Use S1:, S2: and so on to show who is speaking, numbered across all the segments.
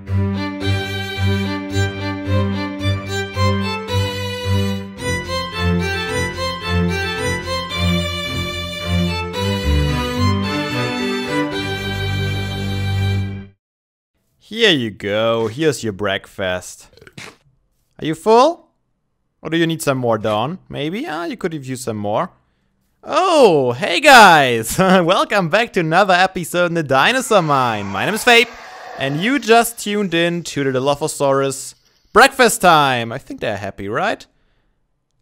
S1: Here you go, here's your breakfast. Are you full? Or do you need some more, Dawn? Maybe? You could have used some more. Oh, hey guys! Welcome back to another episode in the Dinosaur Mine. My name is Fabe, and you just tuned in to the Dilophosaurus breakfast time. I think they're happy, right?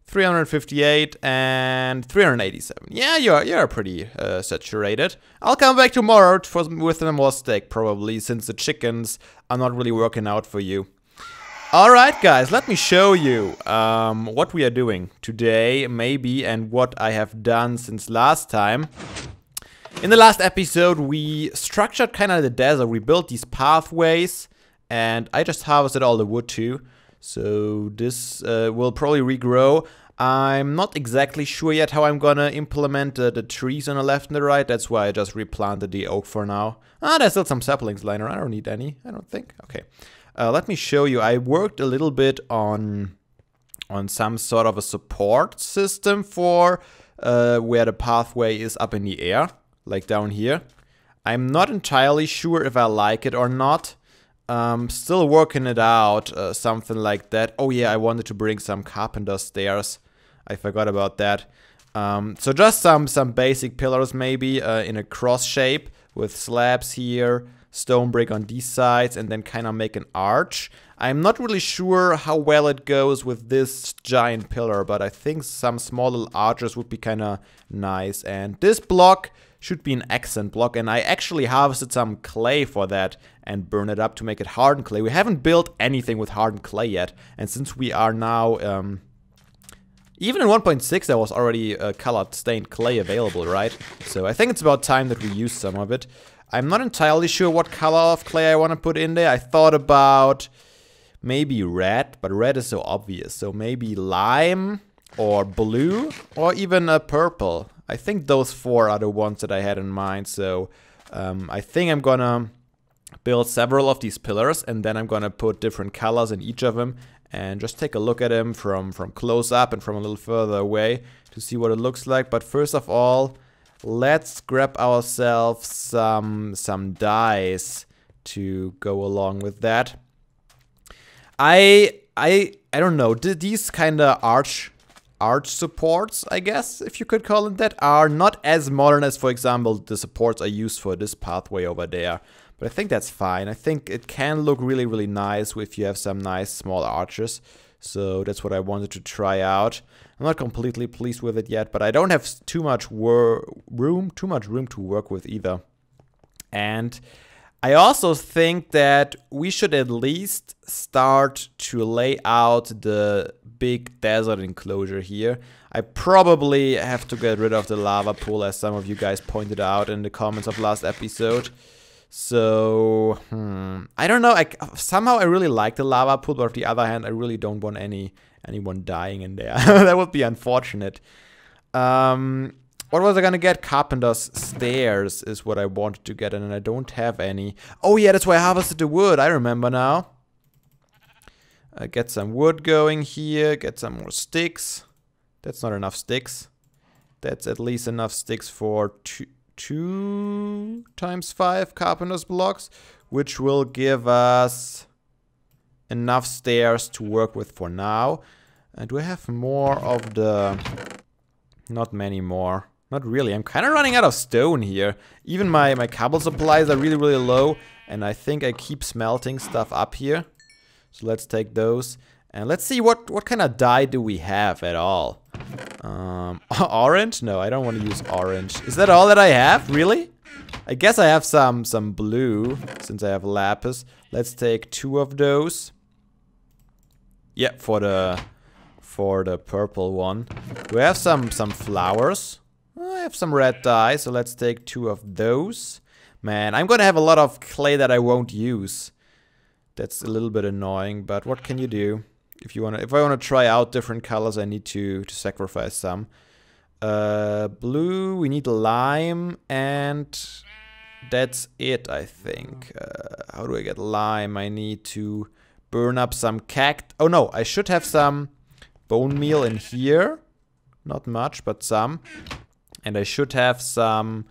S1: 358 and 387. Yeah, you're pretty saturated. I'll come back tomorrow with more steak, probably, since the chickens are not really working out for you. Alright guys, let me show you what we are doing today, maybe, and what I have done since last time. In the last episode, we structured kind of the desert. We built these pathways, and I just harvested all the wood too. So this will probably regrow. I'm not exactly sure yet how I'm gonna implement the trees on the left and the right. That's why I just replanted the oak for now. There's still some saplings lying around. I don't need any, I don't think. Okay. Let me show you. I worked a little bit on some sort of a support system for where the pathway is up in the air, like down here. I'm not entirely sure if I like it or not. Still working it out, something like that. Oh yeah, I wanted to bring some carpenter stairs. I forgot about that. So just some basic pillars maybe in a cross shape with slabs here, stone brick on these sides, and then kind of make an arch. I'm not really sure how well it goes with this giant pillar, but I think some small little arches would be kind of nice. And this block should be an accent block, and I actually harvested some clay for that and burned it up to make it hardened clay. We haven't built anything with hardened clay yet, and since we are now, even in 1.6 there was already colored stained clay available, right? So I think it's about time that we use some of it. I'm not entirely sure what color of clay I want to put in there. I thought about maybe red, but red is so obvious. So maybe lime or blue or even a purple. I think those four are the ones that I had in mind. So I think I'm gonna build several of these pillars, and then I'm gonna put different colors in each of them and just take a look at them from close up and from a little further away to see what it looks like. But first of all, let's grab ourselves some dice to go along with that. I don't know. These kind of arch supports, I guess, if you could call it that, are not as modern as, for example, the supports I used for this pathway over there. But I think that's fine. I think it can look really, really nice if you have some nice small arches. So that's what I wanted to try out. I'm not completely pleased with it yet, but I don't have too much room to work with either. And I also think that we should at least start to lay out the big desert enclosure here. I probably have to get rid of the lava pool, as some of you guys pointed out in the comments of last episode. So, I don't know. Somehow I really like the lava pool, but on the other hand, I really don't want anyone dying in there. That would be unfortunate. What was I gonna get? Carpenter's stairs is what I wanted to get, and I don't have any. Oh yeah, that's why I harvested the wood. I remember now. Get some wood going here. Get some more sticks. That's not enough sticks. That's at least enough sticks for 2 times 5 carpenter's blocks, which will give us enough stairs to work with for now. Do I have more of the... Not many more. Not really. I'm kind of running out of stone here. Even my cobble supplies are really, really low, and I think I keep smelting stuff up here. So let's take those. And let's see what kind of dye do we have at all. Orange? No, I don't want to use orange. Is that all that I have? Really? I guess I have some blue, since I have lapis. Let's take 2 of those. Yeah, for the purple one. Do I have some flowers? I have some red dye, so let's take 2 of those. Man, I'm gonna have a lot of clay that I won't use. That's a little bit annoying, but what can you do? If I wanna try out different colors, I need to sacrifice some. Blue, we need lime and that's it, I think. How do I get lime? I need to burn up some Oh no, I should have some bone meal in here. Not much, but some. And I should have some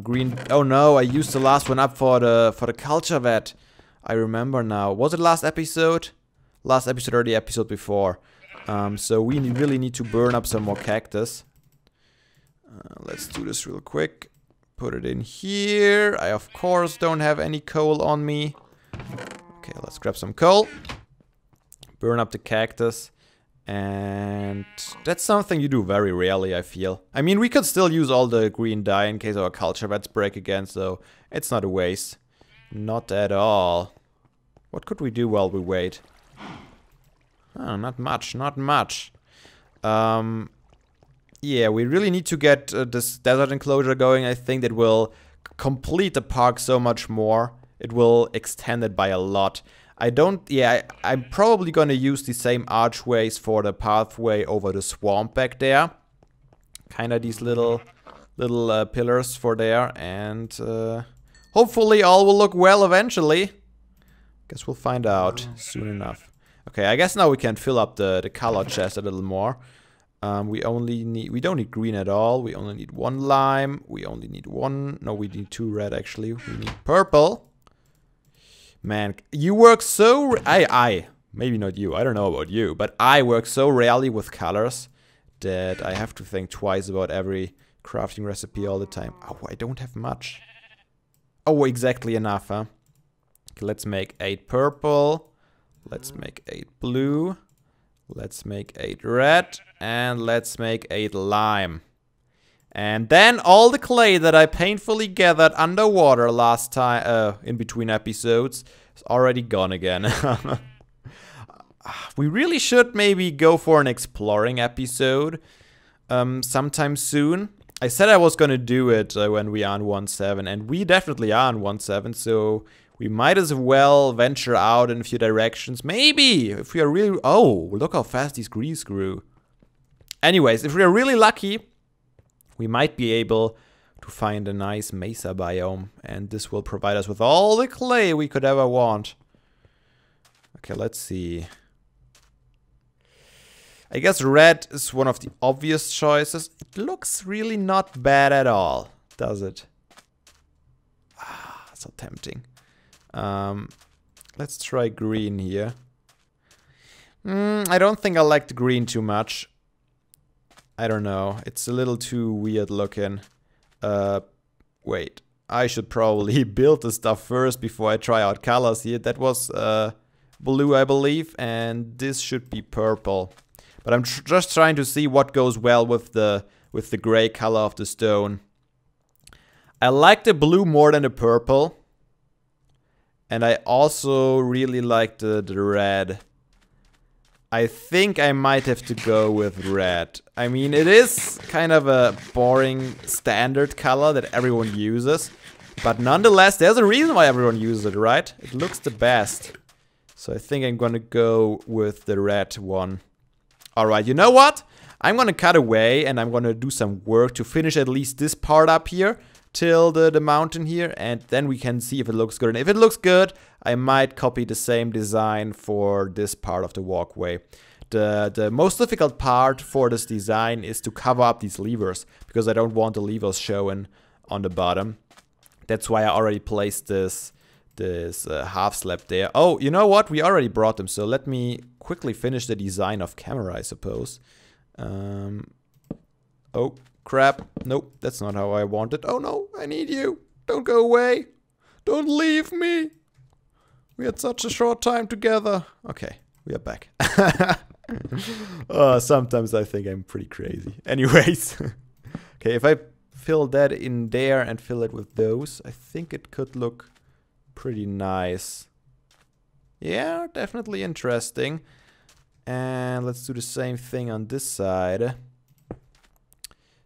S1: green... Oh no, I used the last one up for the culture vat. I remember now. Was it last episode? Last episode or the episode before. So we really need to burn up some more cactus. Let's do this real quick. Put it in here. I of course don't have any coal on me. Okay, let's grab some coal. Burn up the cactus. And that's something you do very rarely, I feel. I mean, we could still use all the green dye in case our culture vats break again, so it's not a waste. Not at all. What could we do while we wait? Oh, not much, not much. Yeah, we really need to get this desert enclosure going. I think that will complete the park so much more. It will extend it by a lot. I'm probably gonna use the same archways for the pathway over the swamp back there. Kinda these little pillars for there, and hopefully all will look well eventually. Guess we'll find out soon enough. Okay, I guess now we can fill up the color chest a little more. We don't need green at all. We only need one lime. We only need one. No, we need 2 red actually. We need purple. Man, you work so... maybe not you, I don't know about you, but I work so rarely with colors that I have to think twice about every crafting recipe all the time. Oh, I don't have much. Oh, exactly enough, huh? Okay, let's make 8 purple. Let's make 8 blue. Let's make 8 red. And let's make 8 lime. And then all the clay that I painfully gathered underwater last time, in between episodes, is already gone again. We really should maybe go for an exploring episode sometime soon. I said I was gonna do it when we are on 1.7, and we definitely are on 1.7, so we might as well venture out in a few directions. Maybe, if we are really... Oh, look how fast these grease grew. Anyways, if we are really lucky... we might be able to find a nice mesa biome, and this will provide us with all the clay we could ever want. Okay, let's see. I guess red is one of the obvious choices. It looks really not bad at all, does it? Ah, so tempting. Let's try green here. I don't think I like the green too much. I don't know, it's a little too weird looking. Wait, I should probably build the stuff first before I try out colors here. That was blue, I believe, and this should be purple. But I'm just trying to see what goes well with the gray color of the stone. I like the blue more than the purple. And I also really like the red. I think I might have to go with red. I mean, it is kind of a boring standard color that everyone uses. But nonetheless, there's a reason why everyone uses it, right? It looks the best. So I think I'm gonna go with the red one. Alright, you know what? I'm gonna cut away and I'm gonna do some work to finish at least this part up here. Till the mountain here, and then we can see if it looks good. And if it looks good, I might copy the same design for this part of the walkway. The most difficult part for this design is to cover up these levers, because I don't want the levers showing on the bottom. That's why I already placed this half slab there. Oh, you know what? We already brought them, so let me quickly finish the design of camera, I suppose. Oh. Crap. Nope, that's not how I want it. Oh no, I need you. Don't go away. Don't leave me. We had such a short time together. Okay, we are back. Sometimes I think I'm pretty crazy. Anyways. Okay, if I fill that in there and fill it with those, I think it could look pretty nice. Yeah, definitely interesting. And let's do the same thing on this side.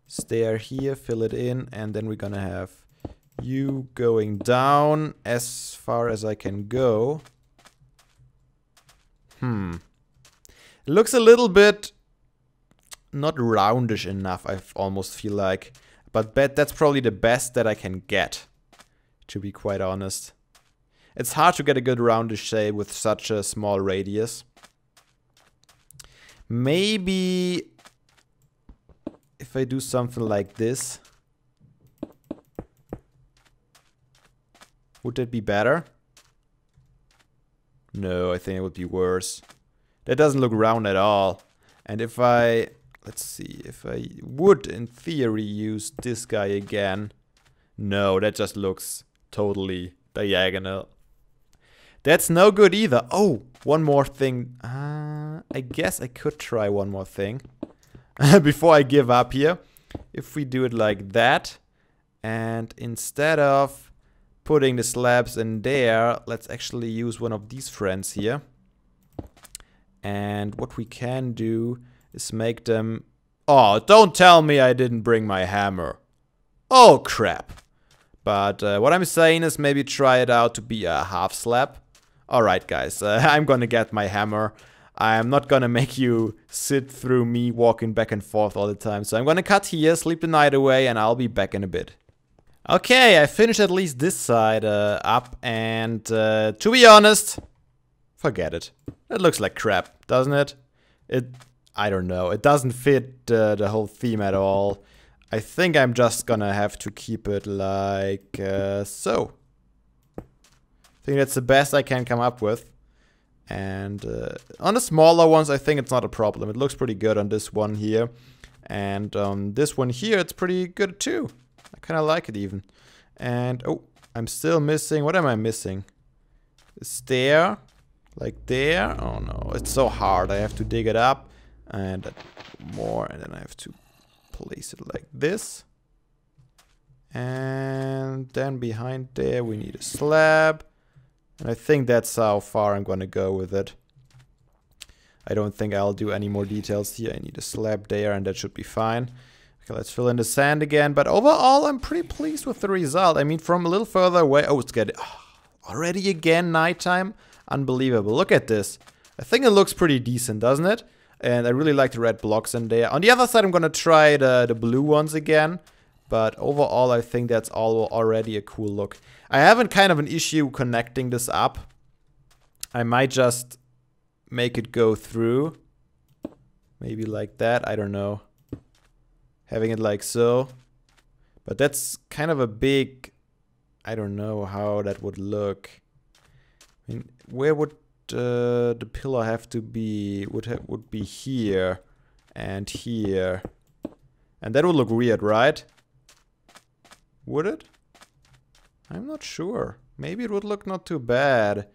S1: Stair here, fill it in, and then we're gonna have you going down as far as I can go. It looks a little bit not roundish enough, I almost feel like. But that's probably the best that I can get. to be quite honest. It's hard to get a good rounded shape with such a small radius. Maybe if I do something like this, would that be better? No, I think it would be worse. That doesn't look round at all. And if I, let's see, if I would in theory use this guy again, no, that just looks totally diagonal. That's no good either. Oh, one more thing. I guess I could try one more thing before I give up here. If we do it like that, and instead of putting the slabs in there, let's actually use one of these friends here. And what we can do is make them... Oh, don't tell me I didn't bring my hammer. Oh, crap. But what I'm saying is maybe try it out to be a half slab. Alright, guys, I'm gonna get my hammer. I'm not gonna make you sit through me walking back and forth all the time. So I'm gonna cut here, sleep the night away, and I'll be back in a bit. Okay, I finished at least this side up, and to be honest, forget it. It looks like crap, doesn't it? I don't know, it doesn't fit the whole theme at all. I think I'm just gonna have to keep it like so. I think that's the best I can come up with. And on the smaller ones, I think it's not a problem. It looks pretty good on this one here. And on this one here, it's pretty good too. I kind of like it even. And, oh, I'm still missing. What am I missing? A stair. Like there. Oh no, it's so hard. I have to dig it up. And more. And then I have to place it like this. And then behind there, we need a slab. And I think that's how far I'm gonna go with it. I don't think I'll do any more details here. I need a slab there and that should be fine. Okay, let's fill in the sand again. But overall, I'm pretty pleased with the result. I mean, from a little further away... Oh, it's getting... Oh, already again nighttime? Unbelievable. Look at this. I think it looks pretty decent, doesn't it? And I really like the red blocks in there. On the other side, I'm gonna try the blue ones again. But overall, I think that's already a cool look. I have kind of an issue connecting this up. I might just make it go through. Maybe like that, I don't know. Having it like so. But that's kind of a big... I don't know how that would look. I mean, where would the pillar have to be? Would be here and here. And that would look weird, right? Would it? I'm not sure. Maybe it would look not too bad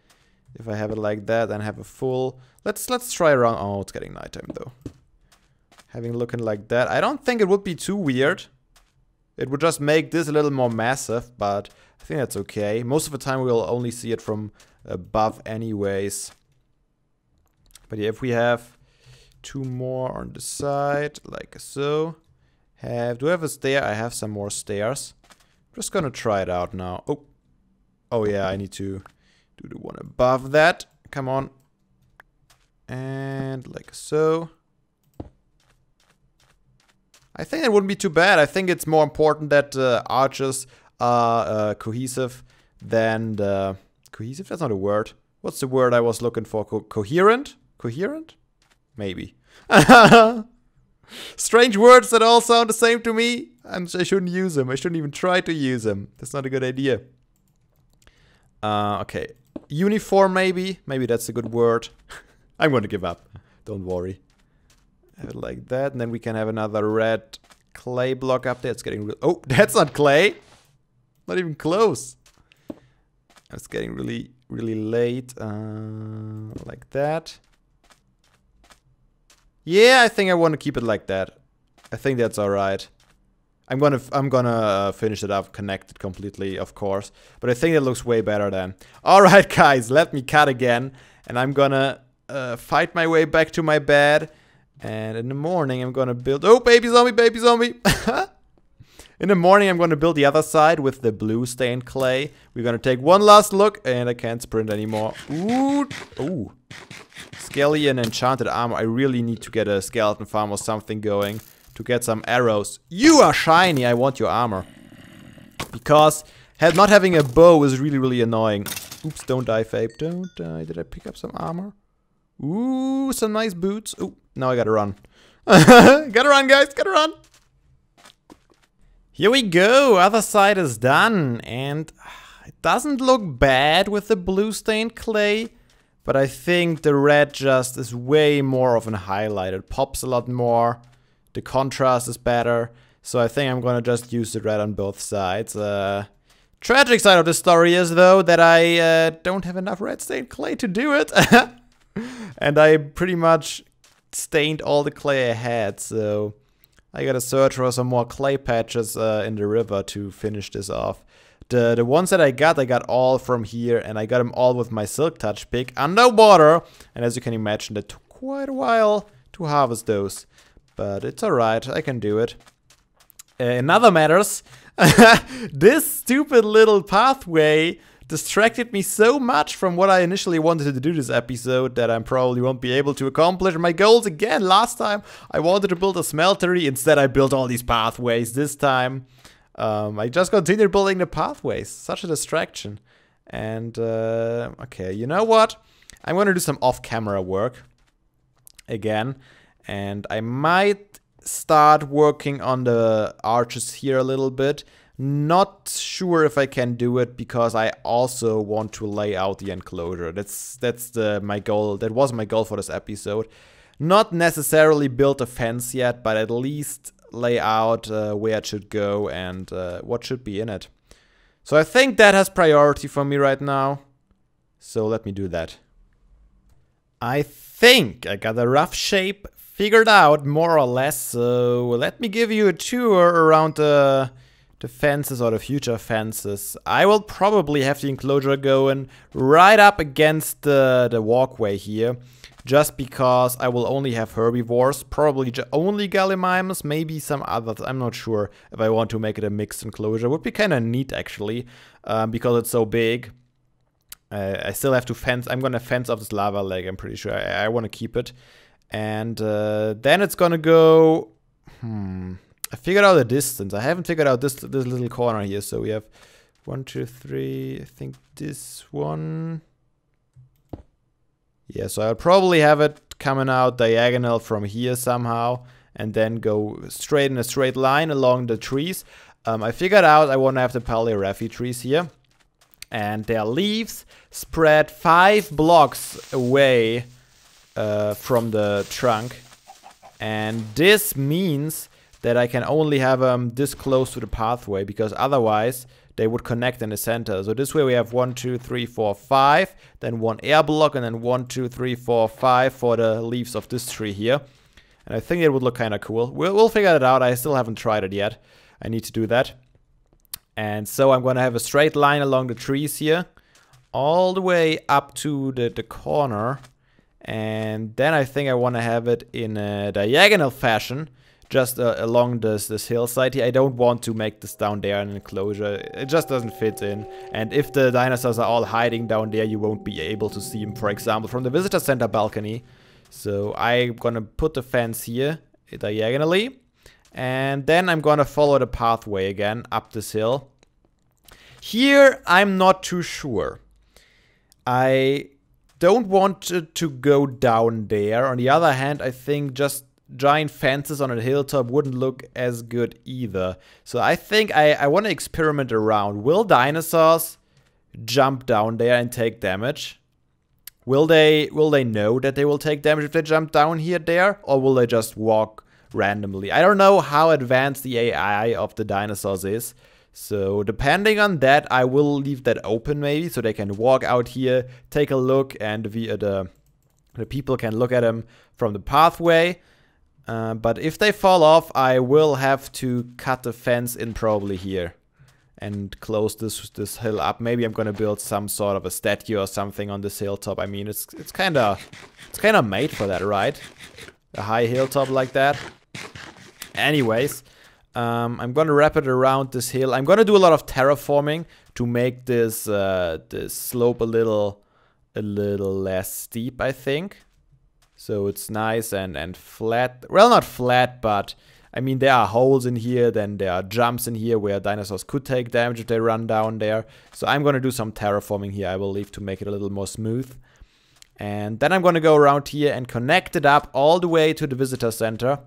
S1: if I have it like that and have a full... Let's try around... Oh, it's getting nighttime though. Having looking like that. I don't think it would be too weird. It would just make this a little more massive, but I think that's okay. Most of the time we'll only see it from above anyways. But yeah, if we have two more on the side, like so. Do I have a stair? I have some more stairs. I'm just gonna try it out now. Oh yeah, I need to do the one above that. Come on. And like so. I think it wouldn't be too bad. I think it's more important that arches are cohesive than the... Cohesive? That's not a word. What's the word I was looking for? Coherent? Coherent? Maybe. Strange words that all sound the same to me. I shouldn't use them. I shouldn't even try to use them. That's not a good idea. Okay. Uniform, maybe. Maybe that's a good word. I'm going to give up. Don't worry. Have it like that. And then we can have another red clay block up there. It's getting real... Oh, that's not clay. Not even close. It's getting really, really late. Like that. Yeah, I think I want to keep it like that. I think that's alright. I'm gonna finish it up, connect it completely, of course. But I think it looks way better then. Alright, guys, let me cut again. And I'm gonna fight my way back to my bed. And in the morning, I'm gonna build... Oh, baby zombie, baby zombie! In the morning, I'm gonna build the other side with the blue stained clay. We're gonna take one last look, and I can't sprint anymore. Ooh! Ooh. Skelly and enchanted armor. I really need to get a skeleton farm or something going to get some arrows. You are shiny. I want your armor. Because Not having a bow is really, really annoying. Oops, don't die, Fabe. Don't die. Did I pick up some armor? Ooh, some nice boots. Ooh, now I gotta run. Gotta run, guys, gotta run. Here we go, other side is done. And it doesn't look bad with the blue stained clay. But I think the red just is way more of an highlight. It pops a lot more. The contrast is better. So I think I'm gonna just use the red on both sides. Tragic side of the story is, though, that I don't have enough red stained clay to do it. And I pretty much stained all the clay I had. So I gotta search for some more clay patches in the river to finish this off. The ones that I got all from here, and I got them all with my Silk Touch pick underwater. And as you can imagine, it took quite a while to harvest those. But it's alright, I can do it. In other matters, this stupid little pathway distracted me so much from what I initially wanted to do this episode that I probably won't be able to accomplish my goals again. Last time I wanted to build a smeltery, instead I built all these pathways. This time I just continued building the pathways. Such a distraction. And okay, you know what? I'm gonna do some off-camera work again. And I might start working on the arches here a little bit. Not sure if I can do it because I also want to lay out the enclosure. That's my goal. That was my goal for this episode. Not necessarily build a fence yet, but at least lay out where it should go and what should be in it. So I think that has priority for me right now. So let me do that. I think I got a rough shape figured out, more or less. So let me give you a tour around the fences or the future fences. I will probably have the enclosure going right up against the walkway here. Just because I will only have herbivores, probably only Gallimimus, maybe some others. I'm not sure if I want to make it a mixed enclosure. Would be kind of neat actually, because it's so big. I still have to fence. I'm gonna fence off this lava lake. I'm pretty sure I want to keep it, and then it's gonna go. I figured out the distance. I haven't figured out this little corner here. So we have 1, 2, 3. I think this one. Yeah, so I'll probably have it coming out diagonal from here somehow and then go straight in a straight line along the trees. I figured out I want to have the Paleoraphy trees here. And their leaves spread 5 blocks away from the trunk. And this means that I can only have them this close to the pathway because otherwise they would connect in the center. So this way we have 1, 2, 3, 4, 5, then 1 air block, and then 1, 2, 3, 4, 5 for the leaves of this tree here. And I think it would look kind of cool. We'll figure it out. I still haven't tried it yet. I need to do that. And so I'm gonna have a straight line along the trees here, all the way up to the corner. And then I think I want to have it in a diagonal fashion, just along this hillside here. I don't want to make this down there an enclosure. It just doesn't fit in. And if the dinosaurs are all hiding down there, you won't be able to see them, for example, from the visitor center balcony. So I'm gonna put the fence here diagonally. And then I'm gonna follow the pathway again up this hill. Here, I'm not too sure. I don't want it to go down there. On the other hand, I think just giant fences on a hilltop wouldn't look as good either. So I think I want to experiment around. Will dinosaurs jump down there and take damage? Will they know that they will take damage if they jump down there? Or will they just walk randomly? I don't know how advanced the AI of the dinosaurs is. So depending on that, I will leave that open maybe, so they can walk out here, take a look, and the people can look at them from the pathway. But if they fall off, I will have to cut the fence in probably here and close this hill up. Maybe I'm gonna build some sort of a statue or something on this hilltop. I mean, it's kind of made for that, right? A high hilltop like that. Anyways, I'm gonna wrap it around this hill. I'm gonna do a lot of terraforming to make this this slope a little less steep, I think. So it's nice and flat. Well, not flat, but I mean, there are holes in here, then there are jumps in here where dinosaurs could take damage if they run down there. So I'm going to do some terraforming here, I believe, to make it a little more smooth. And then I'm going to go around here and connect it up all the way to the visitor center,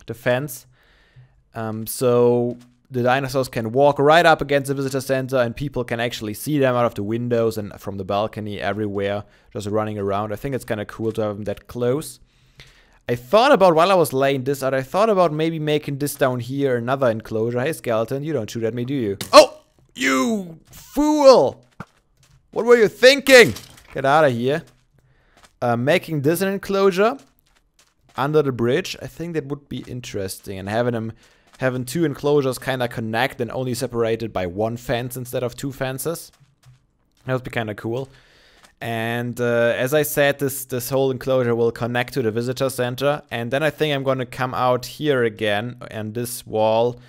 S1: the fence. So the dinosaurs can walk right up against the visitor center and people can actually see them out of the windows and from the balcony everywhere, just running around. I think it's kind of cool to have them that close. I thought about, while I was laying this out, I thought about maybe making this down here another enclosure. Hey, skeleton, you don't shoot at me, do you? Oh, you fool! What were you thinking? Get out of here. Making this an enclosure under the bridge, I think that would be interesting. And having two enclosures kind of connect and only separated by one fence instead of two fences. That would be kind of cool. And as I said, this whole enclosure will connect to the visitor center. And then I think I'm going to come out here again and this wall.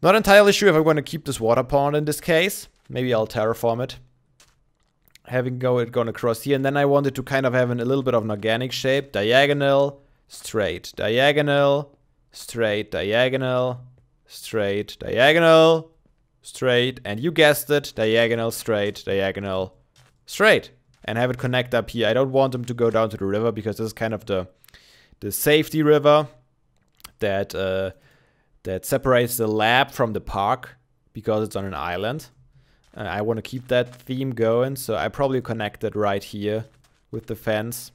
S1: Not entirely sure if I'm going to keep this water pond in this case. Maybe I'll terraform it. Having it going across here. And then I wanted to kind of have a little bit of an organic shape. Diagonal, straight, diagonal, straight, diagonal, straight, diagonal, straight. And you guessed it, diagonal, straight, diagonal, straight. And have it connect up here. I don't want them to go down to the river because this is kind of the safety river that that separates the lab from the park because it's on an island. I want to keep that theme going, so I probably connect it right here with the fence.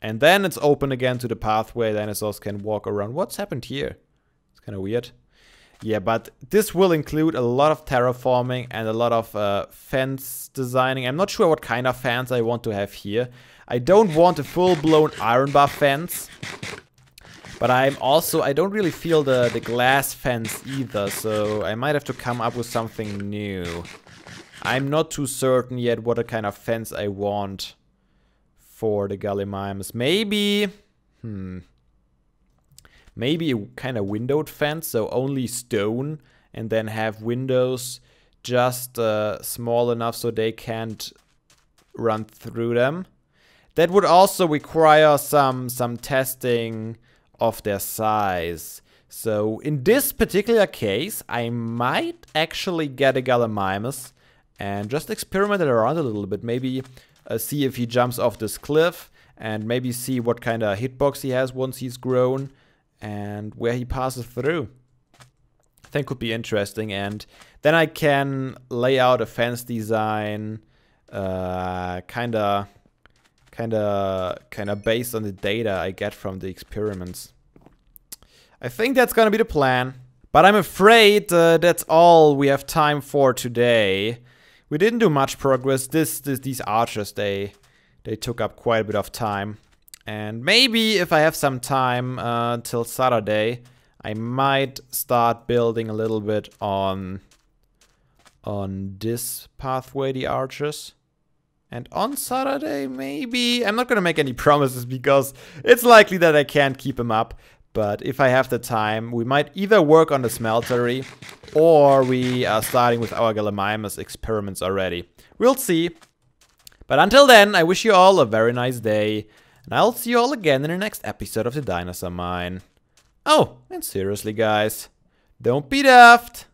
S1: And then it's open again to the pathway. Dinosaurs can walk around. What's happened here? It's kind of weird. Yeah, but this will include a lot of terraforming and a lot of fence designing. I'm not sure what kind of fence I want to have here. I don't want a full-blown iron bar fence. But I don't really feel the glass fence either, so I might have to come up with something new. I'm not too certain yet what kind of fence I want for the Gallimimus. Maybe a kind of windowed fence, so only stone, and then have windows just small enough so they can't run through them. That would also require some testing of their size. So in this particular case, I might actually get a Gallimimus and just experiment it around a little bit. Maybe see if he jumps off this cliff and maybe see what kind of hitbox he has once he's grown and where he passes through. I think could be interesting. And then I can lay out a fence design kind of based on the data I get from the experiments. I think that's gonna be the plan. But I'm afraid that's all we have time for today. We didn't do much progress. These archers, they took up quite a bit of time. And maybe if I have some time till Saturday, I might start building a little bit on this pathway, the archers. And on Saturday, maybe... I'm not gonna make any promises because it's likely that I can't keep them up. But if I have the time, we might either work on the smeltery or we are starting with our Gallimimus experiments already. We'll see. But until then, I wish you all a very nice day. And I'll see you all again in the next episode of the Dinosaur Mine. Oh, and seriously guys, don't be daft.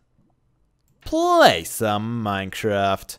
S1: Play some Minecraft.